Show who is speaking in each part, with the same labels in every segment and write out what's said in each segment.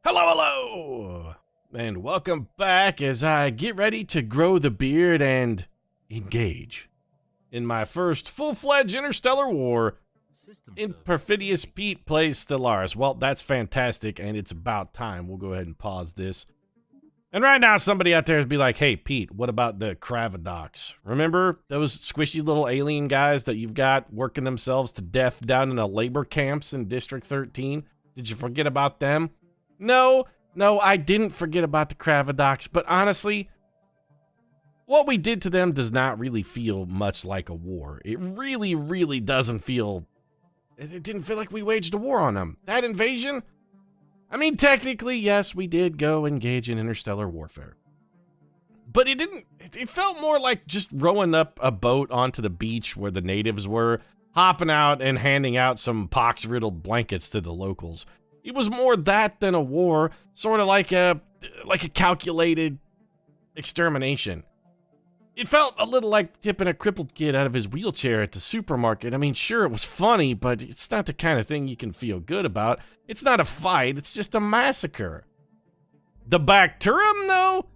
Speaker 1: Hello, hello, and welcome back as I get ready to grow the beard and engage in my first full-fledged interstellar war in Perfidious. Pete plays Stellaris. Well, that's fantastic, and it's about time. We'll go ahead and pause this. And right now, somebody out there is be like, hey, Pete, what about the Cravadox? Remember those squishy little alien guys that you've got working themselves to death down in the labor camps in District 13? Did you forget about them? No, I didn't forget about the Cravadox, but honestly, what we did to them does not really feel much like a war. It really doesn't feel... It didn't feel like we waged a war on them. That invasion? I mean, technically, yes, we did go engage in interstellar warfare. But it didn't... It felt more like just rowing up a boat onto the beach where the natives were, hopping out and handing out some pox-riddled blankets to the locals. It was more that than a war, sort of like a calculated extermination. It felt a little like tipping a crippled kid out of his wheelchair at the supermarket. I mean, sure, it was funny, but it's not the kind of thing you can feel good about. It's not a fight, it's just a massacre. The Bacterium, though?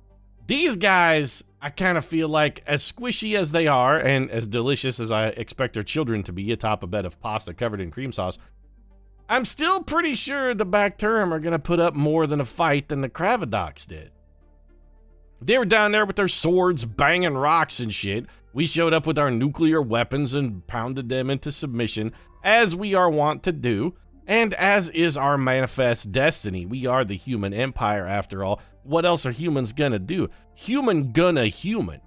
Speaker 1: These guys, I kind of feel like, as squishy as they are, and as delicious as I expect their children to be atop a bed of pasta covered in cream sauce, I'm still pretty sure the Bacterium are gonna put up more than a fight than the Cravadox did. They were down there with their swords banging rocks and shit. We showed up with our nuclear weapons and pounded them into submission, as we are wont to do, and as is our manifest destiny. We are the human empire, after all. What else are humans gonna do? Human gonna human.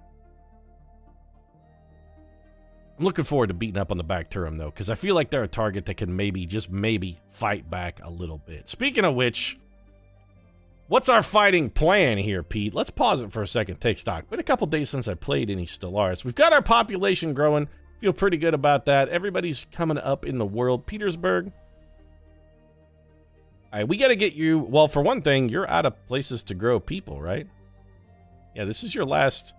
Speaker 1: I'm looking forward to beating up on the Bacterium, though, because I feel like they're a target that can maybe, just maybe, fight back a little bit. Speaking of which, what's our fighting plan here, Pete? Let's pause it for a second, take stock. Been a couple days since I played any Stellaris. We've got our population growing. Feel pretty good about that. Everybody's coming up in the world. Petersburg. All right, we got to get you... Well, for one thing, you're out of places to grow people, right? Yeah, this is your last...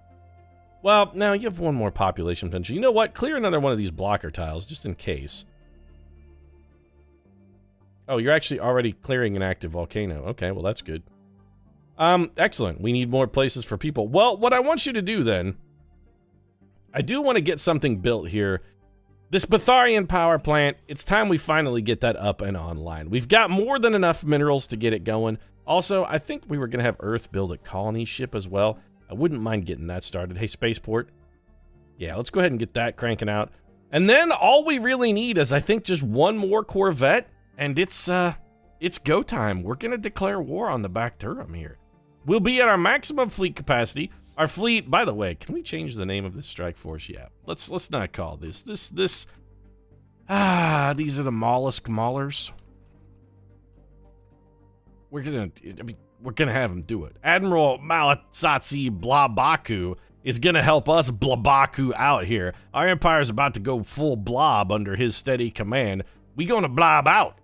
Speaker 1: Well, now you have one more population potential. You know what? Clear another one of these blocker tiles, just in case. Oh, you're actually already clearing an active volcano. Okay, well, that's good. Excellent. We need more places for people. Well, what I want you to do, then... I do want to get something built here. This Peterian power plant, it's time we finally get that up and online. We've got more than enough minerals to get it going. Also, I think we were going to have Earth build a colony ship as well. I wouldn't mind getting that started. Hey, spaceport. Yeah, let's go ahead and get that cranking out. And then all we really need is, I think, just one more Corvette, and it's go time. We're gonna declare war on the Bacterium here. We'll be at our maximum fleet capacity. Our fleet, by the way, can we change the name of this strike force? Yeah, let's not call this. These are the mollusk maulers. We're gonna have him do it. Admiral Malatsatsi Blabaku is gonna help us Blabaku out here. Our empire's about to go full blob under his steady command. We gonna blob out.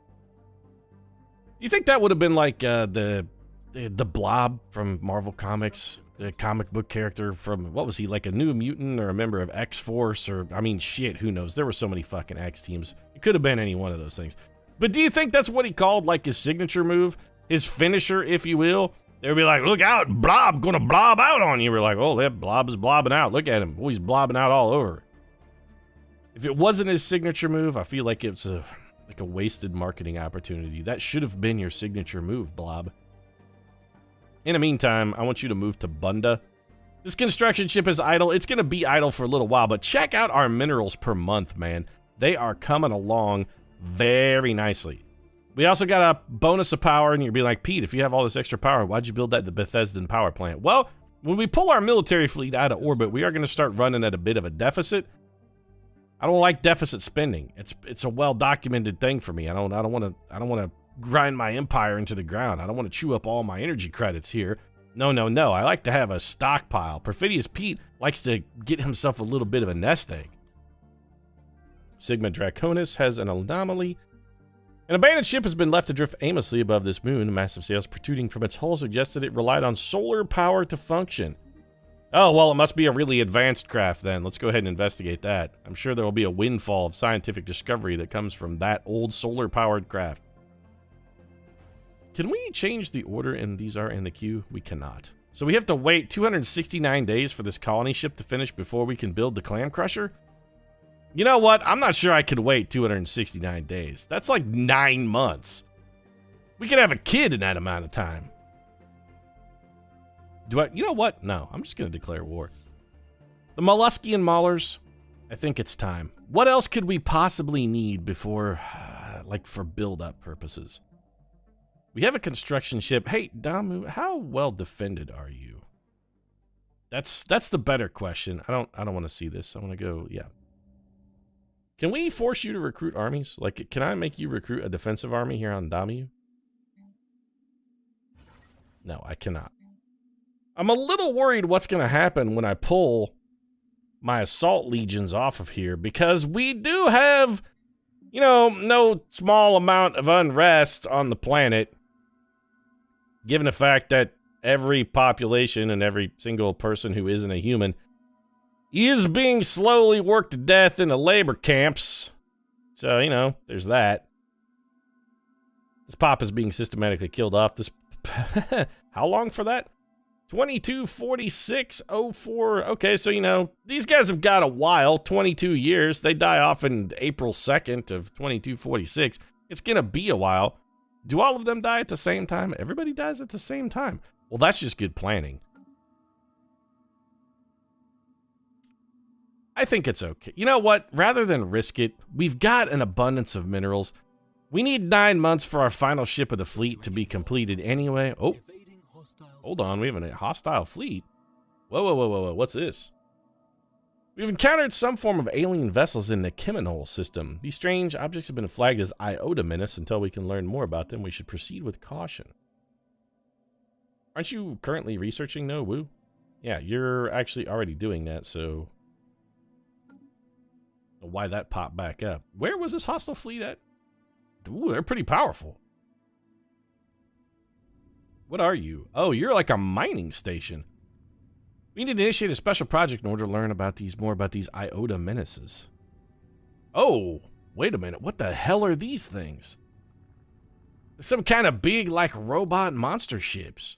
Speaker 1: Do you think that would have been like the Blob from Marvel Comics? The comic book character from, what was he, like a New Mutant or a member of X-Force? Or, I mean, shit, who knows? There were so many fucking X teams. It could have been any one of those things. But do you think that's what he called, like, his signature move? His finisher, if you will? They'd be like, look out, Blob, gonna blob out on you. We're like, oh, that Blob is blobbing out. Look at him. Oh, he's blobbing out all over. If it wasn't his signature move, I feel like it's a wasted marketing opportunity. That should have been your signature move, Blob. In the meantime, I want you to move to Bunda. This construction ship is idle. It's gonna be idle for a little while, but check out our minerals per month, man. They are coming along very nicely. We also got a bonus of power, and you'd be like, Pete, if you have all this extra power, why'd you build that the Bethesdan power plant? Well, when we pull our military fleet out of orbit, we are going to start running at a bit of a deficit. I don't like deficit spending. It's a well-documented thing for me. I don't want to grind my empire into the ground. I don't want to chew up all my energy credits here. No. I like to have a stockpile. Perfidious Pete likes to get himself a little bit of a nest egg. Sigma Draconis has an anomaly. An abandoned ship has been left to drift aimlessly above this moon. Massive sails protruding from its hull suggested it relied on solar power to function. Oh, well, it must be a really advanced craft then. Let's go ahead and investigate that. I'm sure there will be a windfall of scientific discovery that comes from that old solar-powered craft. Can we change the order and these are in the queue? We cannot. So we have to wait 269 days for this colony ship to finish before we can build the Clam Crusher? You know what? I'm not sure I could wait 269 days. That's like 9 months. We could have a kid in that amount of time. You know what? No, I'm just going to declare war. The Molluscian Maulers, I think it's time. What else could we possibly need before, like for build-up purposes? We have a construction ship. Hey, Damu, how well defended are you? That's the better question. I don't want to see this. I want to go, yeah. Can we force you to recruit armies? Like, can I make you recruit a defensive army here on Damu? No, I cannot. I'm a little worried what's going to happen when I pull my assault legions off of here, because we do have, you know, no small amount of unrest on the planet, given the fact that every population and every single person who isn't a human is being slowly worked to death in the labor camps. So, you know, there's that. This pop is being systematically killed off. This how long for that? 224604. Okay, so you know, these guys have got a while, 22 years. They die off in April 2nd of 2246. It's gonna be a while. Do all of them die at the same time? Everybody dies at the same time. Well, that's just good planning. I think it's okay. You know what? Rather than risk it, we've got an abundance of minerals. We need 9 months for our final ship of the fleet to be completed anyway. Oh, hold on. We have a hostile fleet. Whoa, whoa, whoa, whoa, whoa. What's this? We've encountered some form of alien vessels in the Cheminol system. These strange objects have been flagged as iota menace. Until we can learn more about them, we should proceed with caution. Aren't you currently researching, no, Woo? Yeah, you're actually already doing that, so... why that popped back up. Where was this hostile fleet at? Ooh, they're pretty powerful. What are you? Oh, you're like a mining station. We need to initiate a special project in order to learn about more about these iota menaces. Oh, wait a minute. What the hell are these things? Some kind of big, like, robot monster ships.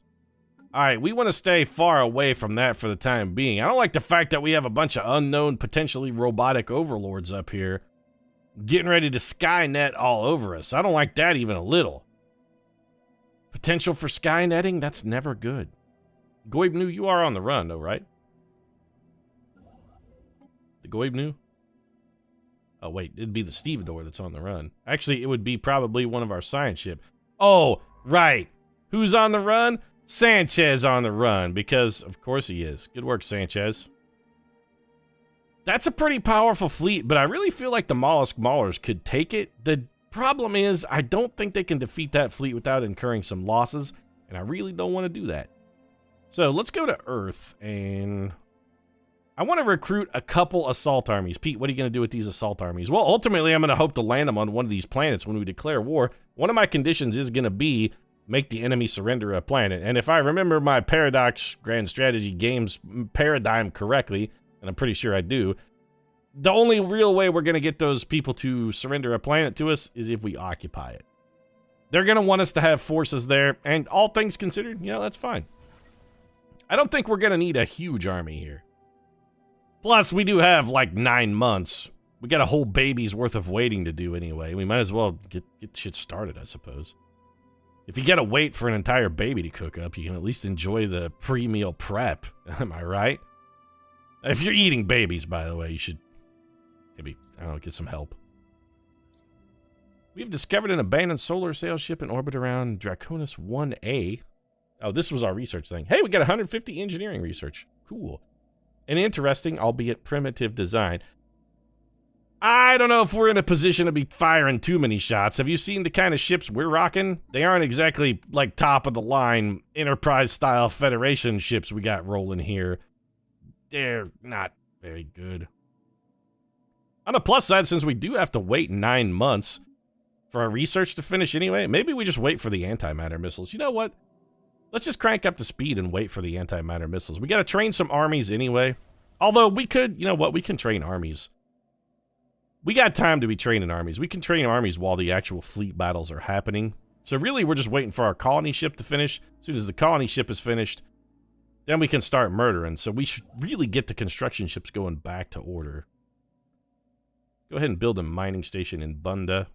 Speaker 1: Alright, we want to stay far away from that for the time being. I don't like the fact that we have a bunch of unknown, potentially robotic overlords up here getting ready to Skynet all over us. I don't like that even a little. Potential for Skynetting? That's never good. Goibnu, you are on the run, though, right? The Goibnu? Oh, wait, it'd be the Stevedore that's on the run. Actually, it would be probably one of our science ship. Oh, right. Who's on the run? Sanchez on the run, because of course he is. Good work, Sanchez. That's a pretty powerful fleet, but I really feel like the Mollusk Maulers could take it. The problem is, I don't think they can defeat that fleet without incurring some losses, and I really don't want to do that. So let's go to Earth, and I want to recruit a couple assault armies. Pete, what are you going to do with these assault armies? Well, ultimately, I'm going to hope to land them on one of these planets when we declare war. One of my conditions is going to be make the enemy surrender a planet. And if I remember my Paradox Grand Strategy games paradigm correctly, and I'm pretty sure I do, the only real way we're going to get those people to surrender a planet to us is if we occupy it. They're going to want us to have forces there, and all things considered, you know, that's fine. I don't think we're going to need a huge army here. Plus, we do have like 9 months. We got a whole baby's worth of waiting to do anyway. We might as well get shit started, I suppose. If you gotta wait for an entire baby to cook up, you can at least enjoy the pre-meal prep. Am I right? If you're eating babies, by the way, you should maybe, I don't know, get some help. We've discovered an abandoned solar sail ship in orbit around Draconis 1A. Oh, this was our research thing. Hey, we got 150 engineering research. Cool. An interesting, albeit primitive design. I don't know if we're in a position to be firing too many shots. Have you seen the kind of ships we're rocking? They aren't exactly like top of the line Enterprise style Federation ships we got rolling here. They're not very good. On the plus side, since we do have to wait 9 months for our research to finish anyway, maybe we just wait for the antimatter missiles. You know what? Let's just crank up the speed and wait for the antimatter missiles. We got to train some armies anyway. Although we could, you know what? We can train armies. We got time to be training armies. We can train armies while the actual fleet battles are happening. So really, we're just waiting for our colony ship to finish. As soon as the colony ship is finished, then we can start murdering. So we should really get the construction ships going back to order. Go ahead and build a mining station in Bunda.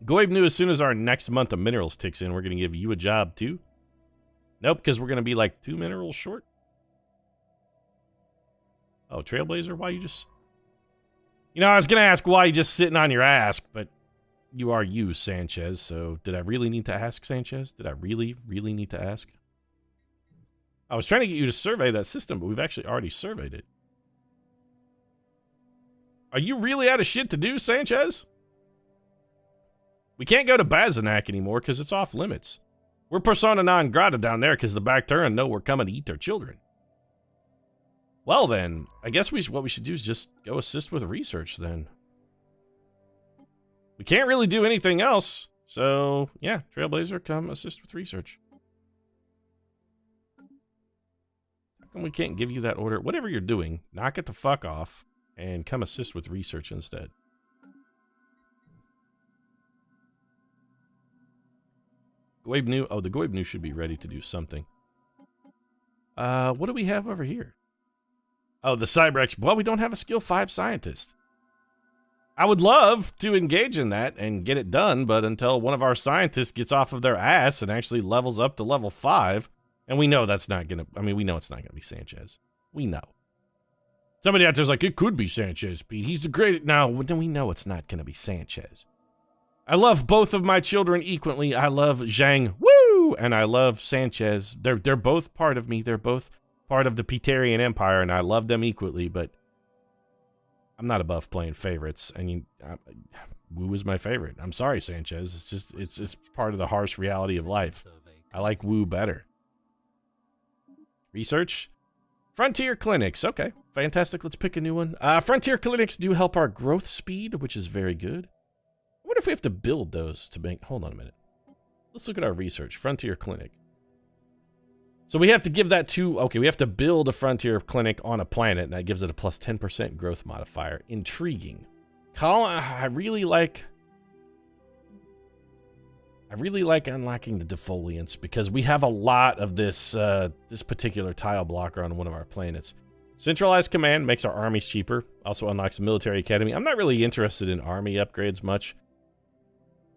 Speaker 1: Goib knew as soon as our next month of minerals ticks in, we're going to give you a job too. Nope, because we're going to be like 2 minerals short. Oh, Trailblazer, why you just... You know, I was going to ask why you just sitting on your ass, but you are you, Sanchez. So did I really need to ask, Sanchez? Did I really need to ask? I was trying to get you to survey that system, but we've actually already surveyed it. Are you really out of shit to do, Sanchez? We can't go to Bazanak anymore because it's off limits. We're persona non grata down there because the Bacterian know we're coming to eat their children. Well then, I guess what we should do is just go assist with research then. We can't really do anything else, so yeah, Trailblazer, come assist with research. How come we can't give you that order? Whatever you're doing, knock it the fuck off and come assist with research instead. Goibnu, oh, the Goibnu should be ready to do something. What do we have over here? Oh, the Cybrex. Well, we don't have a skill 5 scientist. I would love to engage in that and get it done, but until one of our scientists gets off of their ass and actually levels up to level 5, and we know that's not gonna, I mean, we know it's not gonna be Sanchez. We know. Somebody out there's like, it could be Sanchez, Pete. He's the greatest. No, then we know it's not gonna be Sanchez. I love both of my children equally. I love Zhang, woo, and I love Sanchez. They're both part of me. They're both part of the Peterian Empire, and I love them equally, but I'm not above playing favorites. And Wu is my favorite. I'm sorry, Sanchez. It's just, it's part of the harsh reality of life. I like Wu better. Research? Frontier Clinics. Okay, fantastic. Let's pick a new one. Frontier Clinics do help our growth speed, which is very good. I wonder if we have to build those to make... Hold on a minute. Let's look at our research. Frontier Clinic. So we have to give that to... Okay, we have to build a Frontier Clinic on a planet, and that gives it a plus 10% growth modifier. Intriguing. I really like unlocking the defoliants because we have a lot of this this particular tile blocker on one of our planets. Centralized command makes our armies cheaper. Also unlocks a military academy. I'm not really interested in army upgrades much.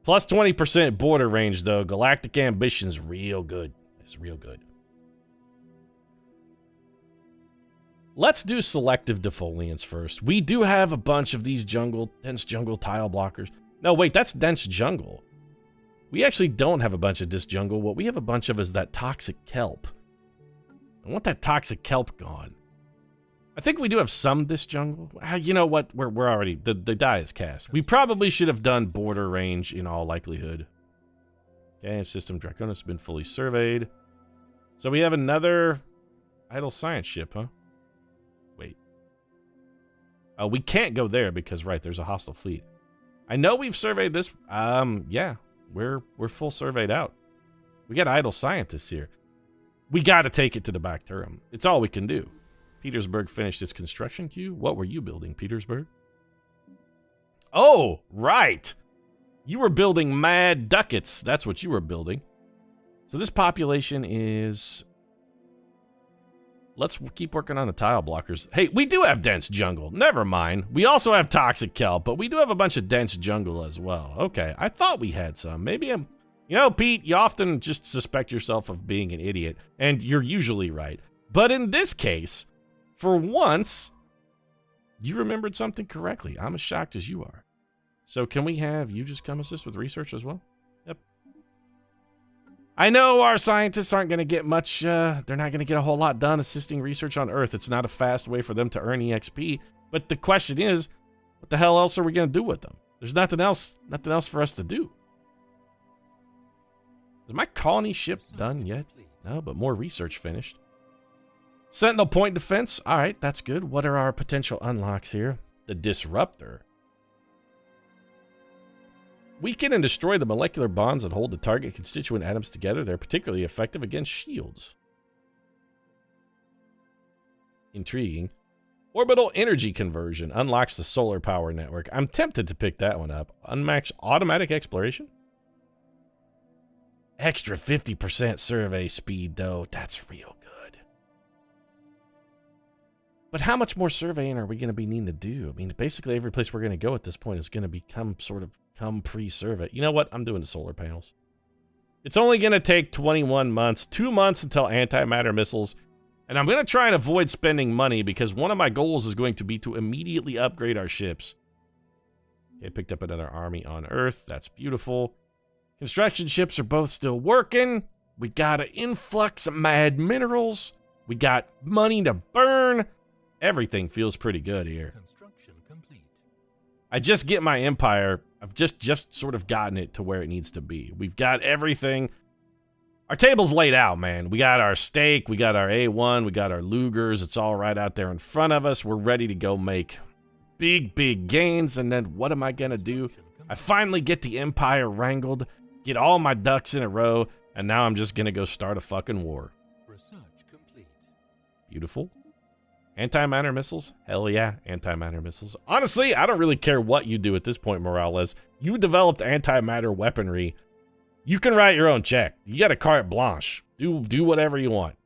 Speaker 1: Plus 20% border range though. Galactic ambition's real good. It's real good. Let's do selective defoliants first. We do have a bunch of these dense jungle tile blockers. No, wait, that's dense jungle. We actually don't have a bunch of dense jungle. What we have a bunch of is that toxic kelp. I want that toxic kelp gone. I think we do have some this jungle. You know what? We're already... The die is cast. We probably should have done border range in all likelihood. Okay, system Draconis has been fully surveyed. So we have another idle science ship, huh? Wait. Oh, we can't go there because, right, there's a hostile fleet. I know we've surveyed this. Yeah, we're full surveyed out. We got idle scientists here. We got to take it to the Bacterium. It's all we can do. Petersburg finished its construction queue. What were you building, Petersburg? Oh, right. You were building mad ducats. That's what you were building. So this population is... Let's keep working on the tile blockers. Hey, we do have dense jungle. Never mind. We also have toxic kelp, but we do have a bunch of dense jungle as well. Okay, I thought we had some. Maybe I'm... You know, Pete, you often just suspect yourself of being an idiot, and you're usually right. But in this case... For once, you remembered something correctly. I'm as shocked as you are. So can we have you just come assist with research as well? Yep. I know our scientists aren't going to get much, they're not going to get a whole lot done assisting research on Earth. It's not a fast way for them to earn EXP. But the question is, what the hell else are we going to do with them? There's nothing else for us to do. Is my colony ship done yet? No, but more research finished. Sentinel point defense. All right, that's good. What are our potential unlocks here? The disruptor. Weaken and destroy the molecular bonds that hold the target constituent atoms together. They're particularly effective against shields. Intriguing. Orbital energy conversion unlocks the solar power network. I'm tempted to pick that one up. Unmax automatic exploration. Extra 50% survey speed, though. That's real good. But how much more surveying are we going to be needing to do? I mean, basically every place we're going to go at this point is going to become sort of pre-survey. You know what? I'm doing the solar panels. It's only going to take 21 months, 2 months until antimatter missiles. And I'm going to try and avoid spending money because one of my goals is going to be to immediately upgrade our ships. Okay, picked up another army on Earth. That's beautiful. Construction ships are both still working. We got an influx of mad minerals. We got money to burn. Everything feels pretty good here.
Speaker 2: Construction complete.
Speaker 1: I just get my empire. I've just sort of gotten it to where it needs to be. We've got everything. Our table's laid out, man. We got our steak. We got our A1. We got our Lugers. It's all right out there in front of us. We're ready to go make big gains. And then what am I going to do? I finally get the empire wrangled. Get all my ducks in a row, and now I'm just gonna go start a fucking war.
Speaker 2: Research complete.
Speaker 1: Beautiful. Antimatter missiles? Hell yeah, antimatter missiles. Honestly, I don't really care what you do at this point, Morales. You developed antimatter weaponry. You can write your own check. You got a carte blanche. Do whatever you want.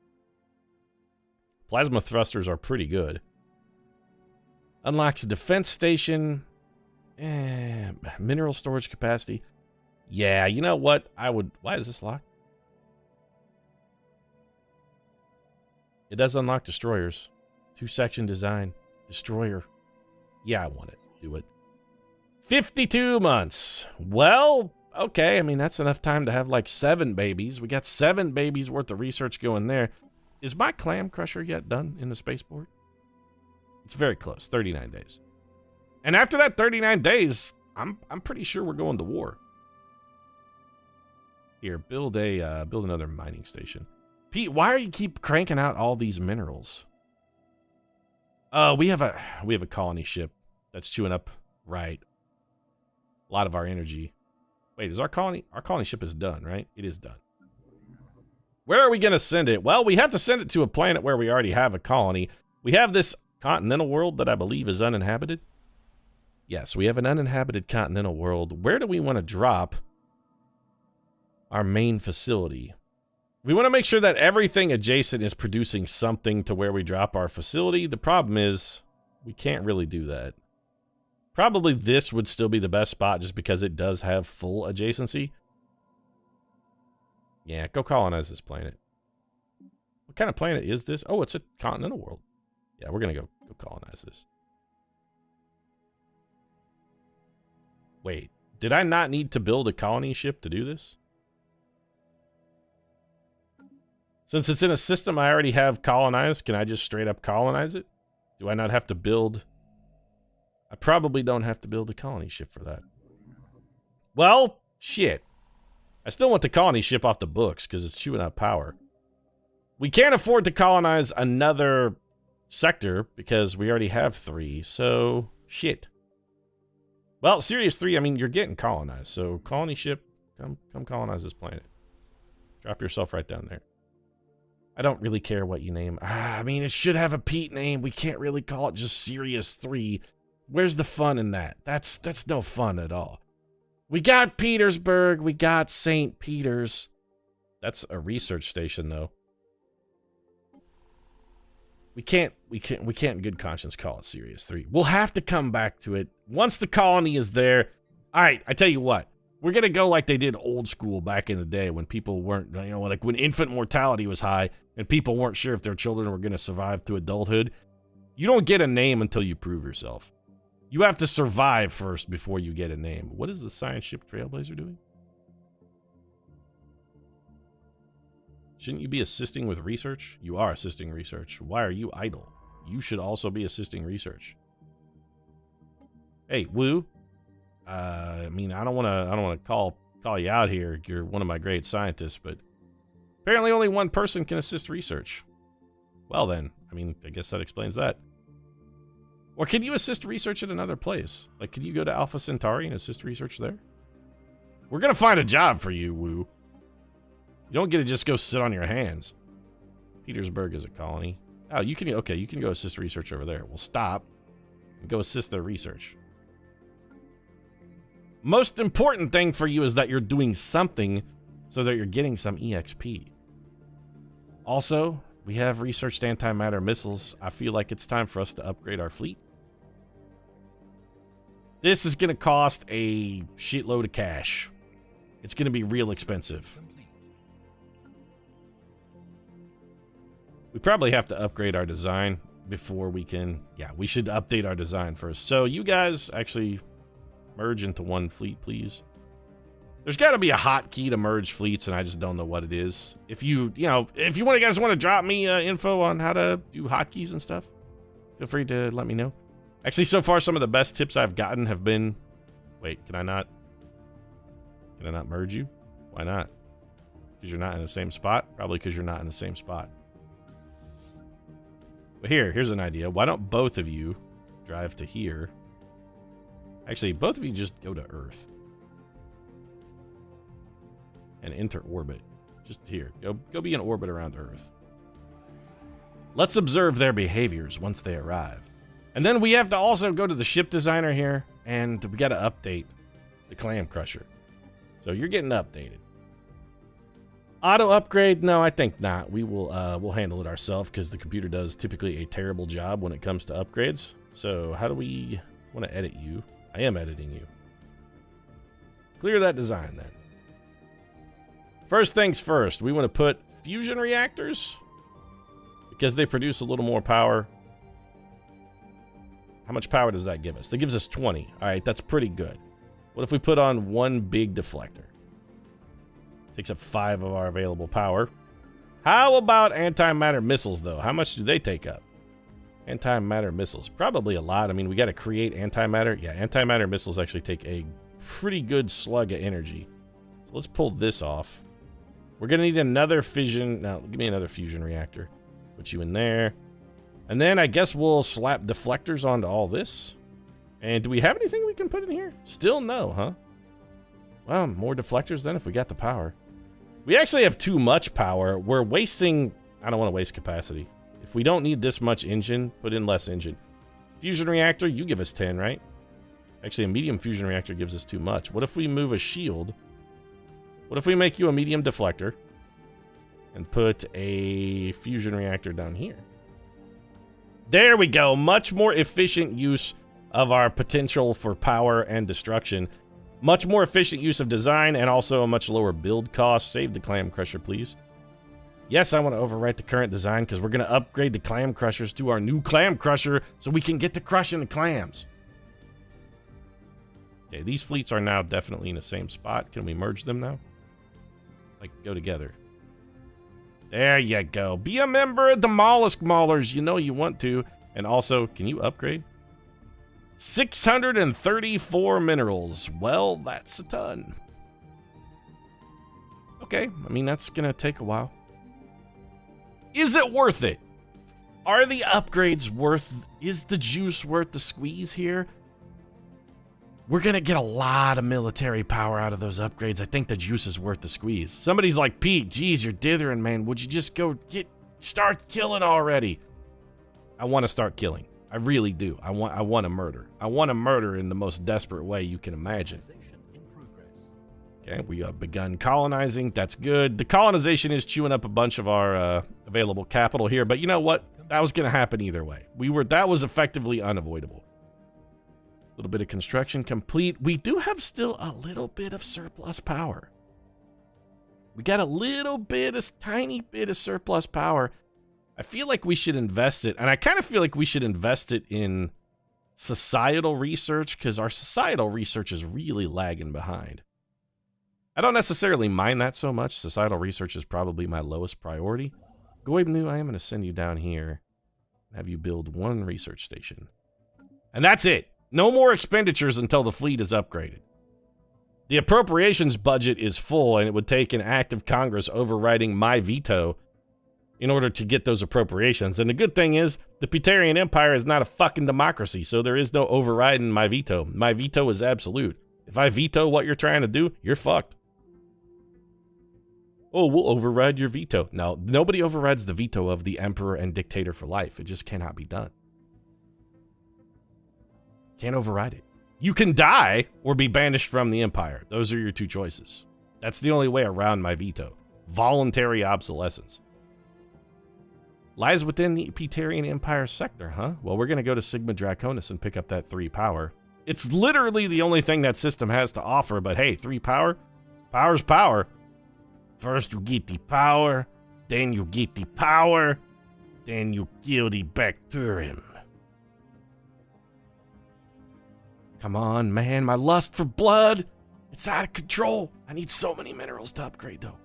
Speaker 1: Plasma thrusters are pretty good. Unlocks a defense station. Mineral storage capacity. Yeah, you know what? Why is this locked? It does unlock destroyers. 2-section design. Destroyer. Yeah, I want it. Do it. 52 months. Well, okay. I mean, that's enough time to have like 7 babies. We got 7 babies worth of research going there. Is my clam crusher yet done in the spaceport? It's very close. 39 days. And after that 39 days, I'm pretty sure we're going to war. Here, build another mining station. Pete, why are you keep cranking out all these minerals? We have a colony ship that's chewing up a lot of our energy. Wait, is our colony ship is done, right? It is done. Where are we gonna send it? Well, we have to send it to a planet where we already have a colony. We have this continental world that I believe is uninhabited. Yes, we have an uninhabited continental world. Where do we want to drop our main facility? We want to make sure that everything adjacent is producing something to where we drop our facility. The problem is we can't really do that. Probably this would still be the best spot just because it does have full adjacency. Yeah, go colonize this planet. What kind of planet is this? Oh, it's a continental world. Yeah, we're going to go colonize this. Wait, did I not need to build a colony ship to do this? Since it's in a system I already have colonized, can I just straight up colonize it? Do I not have to build? I probably don't have to build a colony ship for that. Well, shit. I still want the colony ship off the books because it's chewing up power. We can't afford to colonize another sector because we already have 3, so shit. Well, Sirius 3, I mean, you're getting colonized, so colony ship, come colonize this planet. Drop yourself right down there. I don't really care what you name. I mean, it should have a Pete name. We can't really call it just Sirius 3. Where's the fun in that? That's no fun at all. We got Petersburg. We got St. Peter's. That's a research station, though. We can't in good conscience call it Sirius 3. We'll have to come back to it once the colony is there. All right, I tell you what. We're going to go like they did old school back in the day when people weren't, you know, like when infant mortality was high and people weren't sure if their children were going to survive to adulthood. You don't get a name until you prove yourself. You have to survive first before you get a name. What is the science ship Trailblazer doing? Shouldn't you be assisting with research? You are assisting research. Why are you idle? You should also be assisting research. Hey, Woo. I mean, I don't want to call you out here. You're one of my great scientists, but apparently only one person can assist research. Well then, I mean, I guess that explains that. Or can you assist research at another place? Like, can you go to Alpha Centauri and assist research there? We're gonna find a job for you, Woo. You don't get to just go sit on your hands. Petersburg is a colony. Oh, you can go assist research over there. We'll stop and go assist their research. Most important thing for you is that you're doing something so that you're getting some EXP. Also, we have researched antimatter missiles. I feel like it's time for us to upgrade our fleet. This is going to cost a shitload of cash. It's going to be real expensive.
Speaker 2: Complete.
Speaker 1: We probably have to upgrade our design before we can... Yeah, we should update our design first. So you guys actually merge into one fleet, please. There's got to be a hotkey to merge fleets, and I just don't know what it is. If you guys want to drop me info on how to do hotkeys and stuff, feel free to let me know. Actually, so far, some of the best tips I've gotten have been... Wait, can I not merge you? Why not? Because you're not in the same spot? Probably because you're not in the same spot. But here's an idea. Why don't both of you drive to here? Actually, both of you just go to Earth. And enter orbit. Just here. Go be in orbit around Earth. Let's observe their behaviors once they arrive. And then we have to also go to the ship designer here, and we got to update the clam crusher. So you're getting updated. Auto upgrade? No, I think not. We'll handle it ourselves because the computer does typically a terrible job when it comes to upgrades. So how do we want to edit you? I am editing you. Clear that design then. First things first, we want to put fusion reactors because they produce a little more power. How much power does that give us? That gives us 20. All right, that's pretty good. What if we put on one big deflector? Takes up 5 of our available power. How about antimatter missiles, though? How much do they take up? Antimatter missiles. Probably a lot. I mean, we got to create antimatter. Yeah, antimatter missiles actually take a pretty good slug of energy. So let's pull this off. We're going to need another fission. Now, give me another fusion reactor. Put you in there. And then I guess we'll slap deflectors onto all this. And do we have anything we can put in here? Still no, huh? Well, more deflectors then if we got the power. We actually have too much power. We're wasting... I don't want to waste capacity. If we don't need this much engine, put in less engine. Fusion reactor, you give us 10, right? Actually, a medium fusion reactor gives us too much. What if we move a shield? What if we make you a medium deflector and put a fusion reactor down here? There we go. Much more efficient use of our potential for power and destruction. Much more efficient use of design and also a much lower build cost. Save the clam crusher, please. Yes, I want to overwrite the current design because we're going to upgrade the clam crushers to our new clam crusher so we can get to crushing the clams. Okay, these fleets are now definitely in the same spot. Can we merge them now? Like, go together. There you go. Be a member of the mollusk maulers. You know you want to. And also, can you upgrade? 634 minerals. Well, that's a ton. Okay, I mean, that's going to take a while. Is it worth it? Are the upgrades worth... Is the juice worth the squeeze here? We're going to get a lot of military power out of those upgrades. I think the juice is worth the squeeze. Somebody's like, Pete, geez, you're dithering, man. Would you just go start killing already? I want to start killing. I really do. I want to murder. I want to murder in the most desperate way you can imagine. Okay, we have begun colonizing. That's good. The colonization is chewing up a bunch of our available capital here, but you know what? That was going to happen either way. That was effectively unavoidable. A little bit of construction complete. We do have still a little bit of surplus power. We got a little bit, a tiny bit of surplus power. I feel like we should invest it, and I kind of feel like we should invest it in societal research because our societal research is really lagging behind. I don't necessarily mind that so much. Societal research is probably my lowest priority. Goibnu, I am going to send you down here and have you build one research station. And that's it. No more expenditures until the fleet is upgraded. The appropriations budget is full, and it would take an act of Congress overriding my veto in order to get those appropriations. And the good thing is, the Peterian Empire is not a fucking democracy, so there is no overriding my veto. My veto is absolute. If I veto what you're trying to do, you're fucked. Oh, we'll override your veto. No, nobody overrides the veto of the emperor and dictator for life. It just cannot be done. Can't override it. You can die or be banished from the empire. Those are your two choices. That's the only way around my veto. Voluntary obsolescence. Lies within the Peterian Empire sector, huh? Well, we're going to go to Sigma Draconis and pick up that 3 power. It's literally the only thing that system has to offer, but hey, 3 power? Power's power. First you get the power, then you get the power, then you kill the Bacterium. Come on, man, my lust for blood, it's out of control. I need so many minerals to upgrade, though.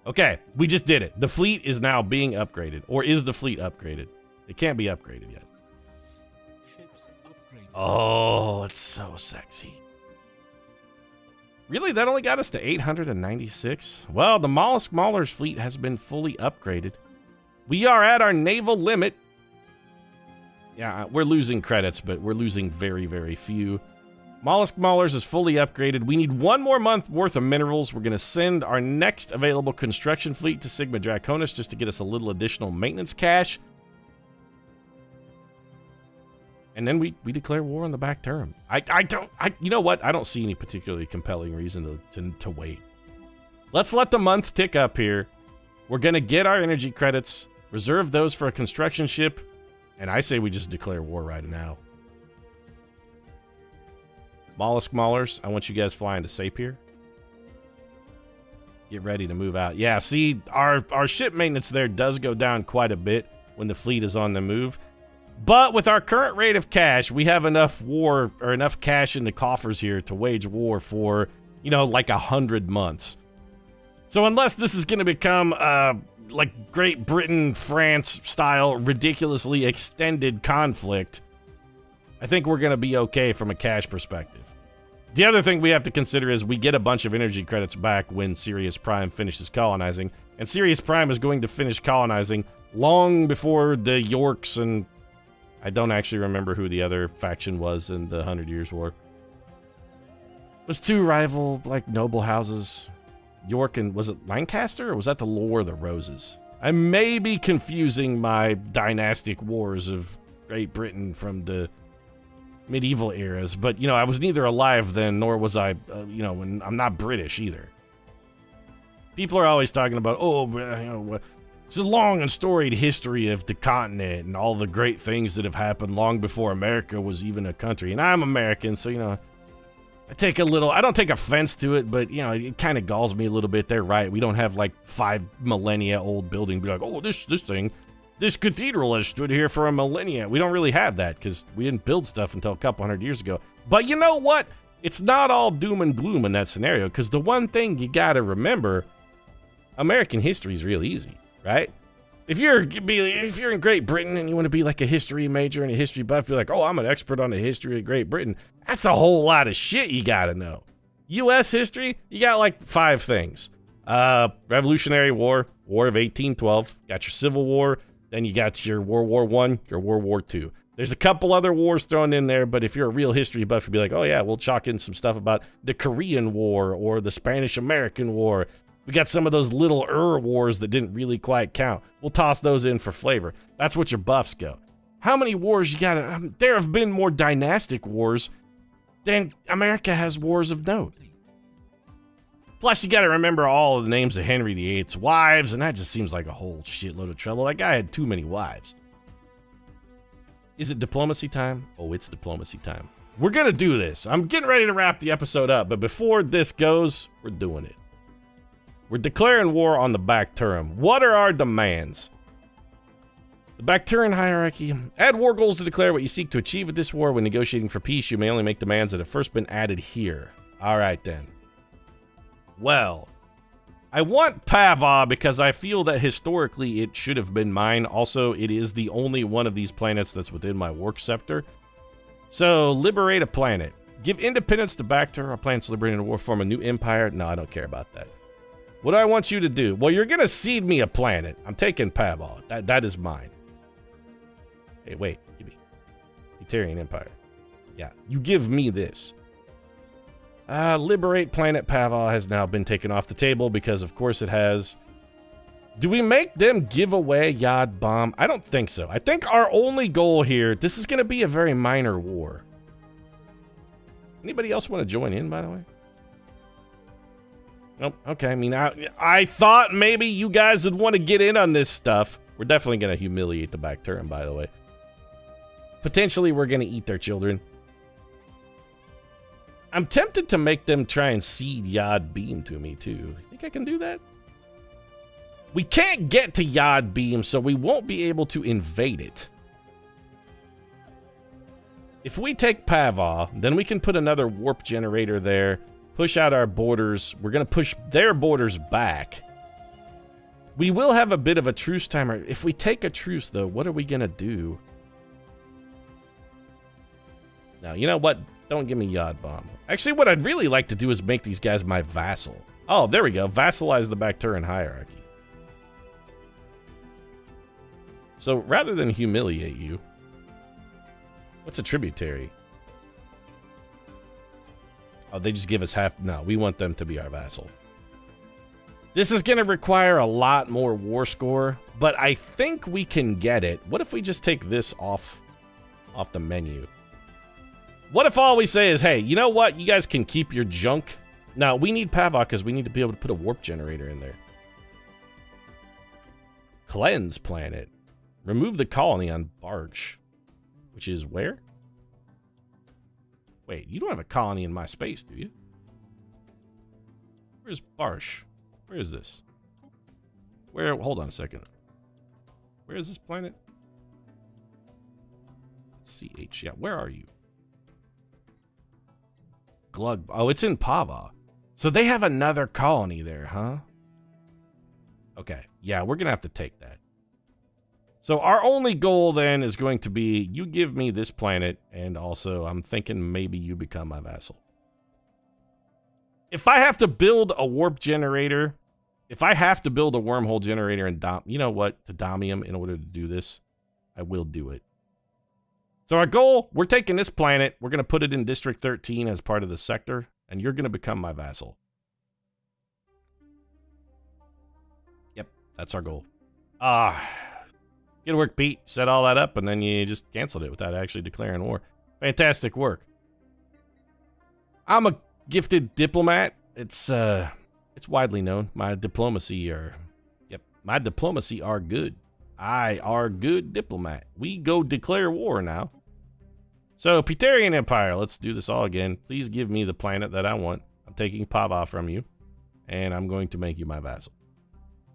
Speaker 1: Okay, we just did it. The fleet is now being upgraded. Or is the fleet upgraded? It can't be upgraded yet.
Speaker 2: Ships upgraded.
Speaker 1: Oh, it's so sexy. Really? That only got us to 896? Well, the Mollusk Mauler's fleet has been fully upgraded. We are at our naval limit. Yeah, we're losing credits, but we're losing very, very few. Mollusk Maulers is fully upgraded. We need 1 more month worth of minerals. We're going to send our next available construction fleet to Sigma Draconis just to get us a little additional maintenance cash. And then we declare war on the back term. You know what? I don't see any particularly compelling reason to wait. Let's let the month tick up here. We're going to get our energy credits, reserve those for a construction ship, and I say we just declare war right now. Mollusk Maulers, I want you guys flying to Sapir. Get ready to move out. Yeah, see, our ship maintenance there does go down quite a bit when the fleet is on the move. But with our current rate of cash, we have enough war, or enough cash in the coffers here to wage war for, you know, like 100 months. So unless this is going to become, like Great Britain, France style, ridiculously extended conflict, I think we're going to be okay from a cash perspective. The other thing we have to consider is we get a bunch of energy credits back when Sirius Prime finishes colonizing. And Sirius Prime is going to finish colonizing long before the Yorks and... I don't actually remember who the other faction was in the 100 Years' War. It was 2 rival, like, noble houses. York and... was it Lancaster, or was that the War of the Roses? I may be confusing my dynastic wars of Great Britain from the medieval eras, but, you know, I was neither alive then, nor was I, you know, and I'm not British either. People are always talking about, oh, you know, it's a long and storied history of the continent and all the great things that have happened long before America was even a country. And I'm American, so, you know, I don't take offense to it, but, you know, it kind of galls me a little bit. They're right. We don't have, like, 5 millennia old building. Be like, oh, this cathedral has stood here for a millennia. We don't really have that because we didn't build stuff until a couple 100 years ago. But you know what? It's not all doom and gloom in that scenario, because the one thing you got to remember, American history is real easy. Right? If you're in Great Britain and you want to be like a history major and a history buff, be like, oh, I'm an expert on the history of Great Britain. That's a whole lot of shit you gotta know. U.S. history, you got like 5 things. Revolutionary War, War of 1812, got your Civil War, then you got your World War I, your World War II. There's a couple other wars thrown in there, but if you're a real history buff, you'd be like, oh yeah, we'll chalk in some stuff about the Korean War or the Spanish-American War. We got some of those little wars that didn't really quite count. We'll toss those in for flavor. That's what your buffs go. How many wars you got? There have been more dynastic wars than America has wars of note. Plus, you got to remember all of the names of Henry VIII's wives, and that just seems like a whole shitload of trouble. That guy had too many wives. Is it diplomacy time? Oh, it's diplomacy time. We're going to do this. I'm getting ready to wrap the episode up, but before this goes, we're doing it. We're declaring war on the Bacterium. What are our demands? The Bacterian hierarchy. Add war goals to declare what you seek to achieve with this war. When negotiating for peace, you may only make demands that have first been added here. All right, then. Well, I want Pava because I feel that historically it should have been mine. Also, it is the only one of these planets that's within my work scepter. So, liberate a planet. Give independence to Bacter. Our planet's liberating a war, form a new empire. No, I don't care about that. What do I want you to do? Well, you're going to cede me a planet. I'm taking Pava. That is mine. Hey, wait. Give me Peterian Empire. Yeah, you give me this. Liberate planet Pava has now been taken off the table because, of course, it has. Do we make them give away Yad Bomb? I don't think so. I think our only goal here, this is going to be a very minor war. Anybody else want to join in, by the way? Oh, okay. I mean, I thought maybe you guys would want to get in on this stuff. We're definitely going to humiliate the Bacterium, by the way. Potentially, we're going to eat their children. I'm tempted to make them try and seed Yod Beam to me, too. Think I can do that? We can't get to Yod Beam, so we won't be able to invade it. If we take Pava, then we can put another warp generator there, push out our borders. We're going to push their borders back. We will have a bit of a truce timer. If we take a truce, though, what are we going to do? Now, you know what? Don't give me Yod Bomb. Actually, what I'd really like to do is make these guys my vassal. Oh, there we go. Vassalize the Bacterian hierarchy. So, rather than humiliate you, what's a tributary? Oh, they just give us half. No, we want them to be our vassal. This is going to require a lot more war score, but I think we can get it. What if we just take this off the menu? What if all we say is, hey, you know what? You guys can keep your junk. Now, we need Pavok because we need to be able to put a warp generator in there. Cleanse planet. Remove the colony on Barch. Which is where? Wait, you don't have a colony in my space, do you? Where's Barsh? Where is this? Where? Hold on a second. Where is this planet? CH. Yeah, where are you? Glug. Oh, it's in Pava. So they have another colony there, huh? Okay. Yeah, we're going to have to take that. So our only goal then is going to be you give me this planet, and also I'm thinking maybe you become my vassal. If I have to build a warp generator, if I have to build a wormhole generator and you know what, to Domium in order to do this, I will do it. So our goal, we're taking this planet, we're going to put it in District 13 as part of the sector, and you're going to become my vassal. Yep, that's our goal. Good work, Pete. Set all that up, and then you just canceled it without actually declaring war. Fantastic work. I'm a gifted diplomat. It's widely known. My diplomacy are good. I are good diplomat. We go declare war now. So, Peterian Empire, let's do this all again. Please give me the planet that I want. I'm taking Pava from you, and I'm going to make you my vassal.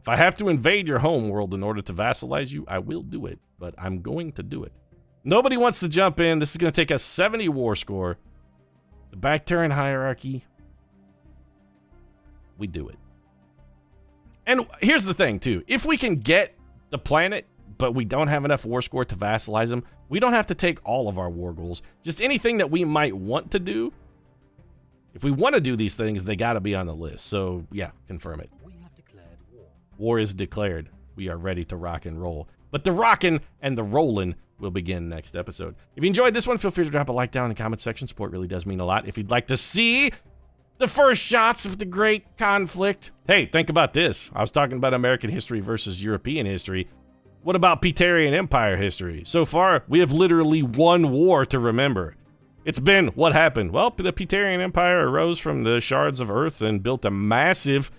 Speaker 1: If I have to invade your home world in order to vassalize you, I will do it, but I'm going to do it. Nobody wants to jump in. This is going to take a 70 war score. The Bacterian hierarchy, we do it. And here's the thing, too. If we can get the planet, but we don't have enough war score to vassalize them, we don't have to take all of our war goals. Just anything that we might want to do. If we want to do these things, they got to be on the list. So, yeah, confirm it.
Speaker 2: We have declared war.
Speaker 1: War is declared. We are ready to rock and roll. But the rockin' and the rollin' will begin next episode. If you enjoyed this one, feel free to drop a like down in the comment section. Support really does mean a lot. If you'd like to see the first shots of the great conflict, hey, think about this. I was talking about American history versus European history. What about Peterian Empire history? So far, we have literally one war to remember. It's been, what happened? Well, the Peterian Empire arose from the shards of Earth and built a massive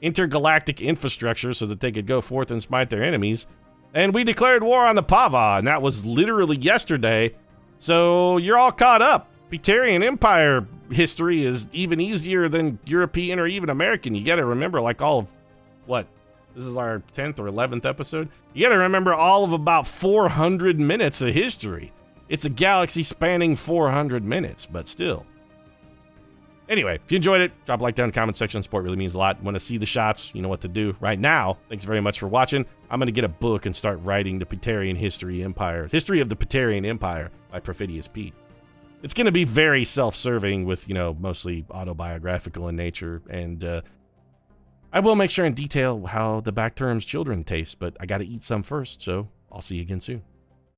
Speaker 1: intergalactic infrastructure so that they could go forth and smite their enemies. And we declared war on the Pava, and that was literally yesterday. So you're all caught up. Peterian Empire history is even easier than European or even American. You gotta remember, like, all of, what? This is our 10th or 11th episode. You gotta remember all of about 400 minutes of history. It's a galaxy spanning 400 minutes, but still. Anyway, if you enjoyed it, drop a like down in the comment section. Support really means a lot. Want to see the shots? You know what to do. Right now, thanks very much for watching. I'm going to get a book and start writing the Peterian History of the Peterian Empire by Perfidious Pete. It's going to be very self-serving with, you know, mostly autobiographical in nature. And I will make sure and detail how the Bacterium's children taste, but I got to eat some first, so I'll see you again soon.